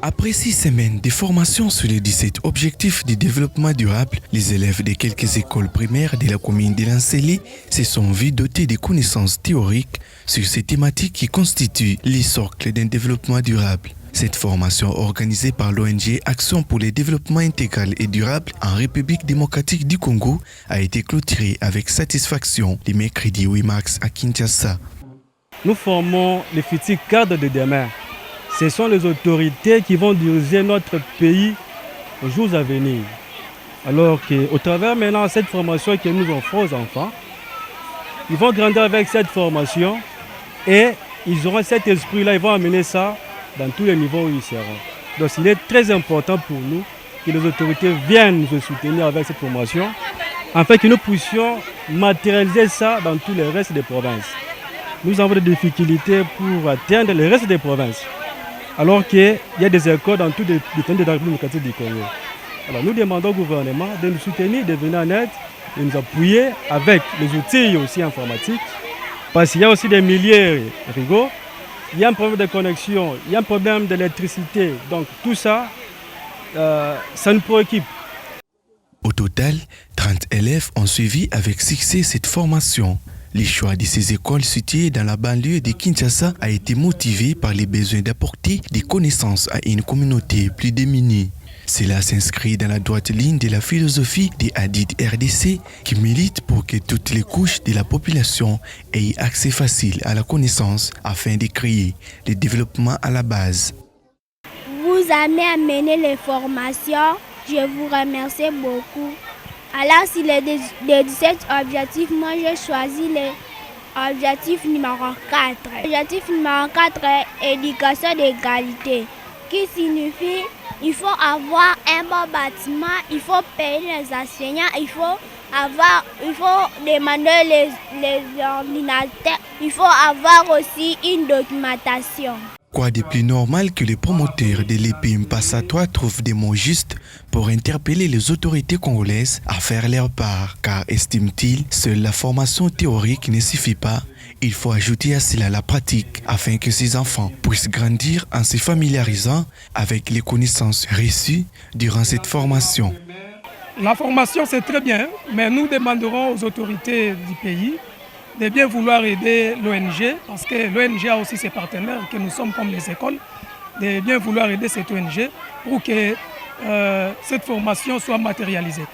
Après 6 semaines de formation sur les 17 objectifs du développement durable, les élèves de quelques écoles primaires de la commune de Lanseli se sont vus dotés de connaissances théoriques sur ces thématiques qui constituent les socles d'un développement durable. Cette formation organisée par l'ONG Action pour le développement intégral et durable en République démocratique du Congo a été clôturée avec satisfaction le mercredi 8 mars à Kinshasa. Nous formons les futurs cadres de demain. Ce sont les autorités qui vont diriger notre pays aux jours à venir. Alors qu'au travers maintenant de cette formation que nous offrons aux enfants, ils vont grandir avec cette formation et ils auront cet esprit-là, ils vont amener ça dans tous les niveaux où ils seront. Donc il est très important pour nous que les autorités viennent nous soutenir avec cette formation, afin que nous puissions matérialiser ça dans tous les restes des provinces. Nous avons des difficultés pour atteindre les restes des provinces, alors qu'il y a des écoles dans tous les pays de la République démocratique du Congo. Alors nous demandons au gouvernement de nous soutenir, de venir en aide, de nous appuyer avec les outils aussi informatiques, parce qu'il y a aussi des milliers de rigos. Il y a un problème de connexion, il y a un problème d'électricité. Donc tout ça, ça nous préoccupe. Au total, 30 élèves ont suivi avec succès cette formation. Le choix de ces écoles situées dans la banlieue de Kinshasa a été motivé par les besoins d'apporter des connaissances à une communauté plus démunie. Cela s'inscrit dans la droite ligne de la philosophie des ADID RDC qui milite pour que toutes les couches de la population aient accès facile à la connaissance afin de créer le développement à la base. Vous avez amené les formations, je vous remercie beaucoup. Alors, sur les 17 objectifs, moi j'ai choisi l'objectif numéro 4. L'objectif numéro 4 est éducation d'égalité, qui signifie qu'il faut avoir un bon bâtiment, il faut payer les enseignants, il faut demander les ordinateurs, il faut avoir aussi une documentation. Quoi de plus normal que les promoteurs de l'épine passatoire trouvent des mots justes pour interpeller les autorités congolaises à faire leur part, car estiment-ils, seule la formation théorique ne suffit pas. Il faut ajouter à cela la pratique afin que ces enfants puissent grandir en se familiarisant avec les connaissances reçues durant cette formation. La formation c'est très bien, mais nous demanderons aux autorités du pays de bien vouloir aider l'ONG, parce que l'ONG a aussi ses partenaires, que nous sommes comme les écoles, de bien vouloir aider cette ONG pour que cette formation soit matérialisée.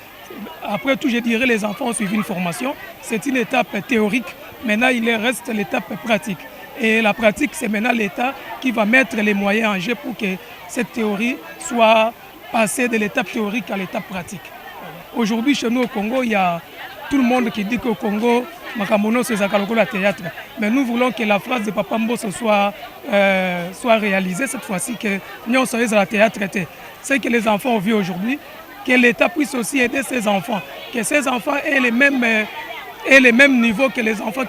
Après tout, je dirais les enfants ont suivi une formation, c'est une étape théorique, maintenant il reste l'étape pratique. Et la pratique, c'est maintenant l'État qui va mettre les moyens en jeu pour que cette théorie soit passée de l'étape théorique à l'étape pratique. Aujourd'hui, chez nous au Congo, il y a tout le monde qui dit qu'au Congo, Makamono c'est la théâtre. Mais nous voulons que la phrase de Papa Mbosso soit réalisée cette fois-ci, que nous sommes à la théâtre. C'est que les enfants ont vu aujourd'hui, que l'État puisse aussi aider ces enfants, que ces enfants aient les mêmes niveaux que les enfants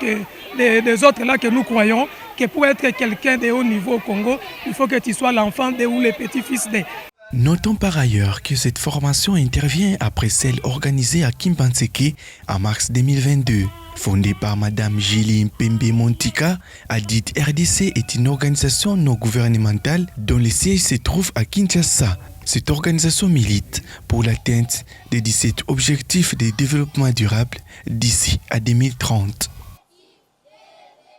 des autres là que nous croyons, que pour être quelqu'un de haut niveau au Congo, il faut que tu sois l'enfant de ou le petit-fils de. Notons par ailleurs que cette formation intervient après celle organisée à Kimbanseke en mars 2022. Fondée par Madame Julie Mpembe Montika, ADID RDC est une organisation non gouvernementale dont le siège se trouve à Kinshasa. Cette organisation milite pour l'atteinte des 17 objectifs de développement durable d'ici à 2030.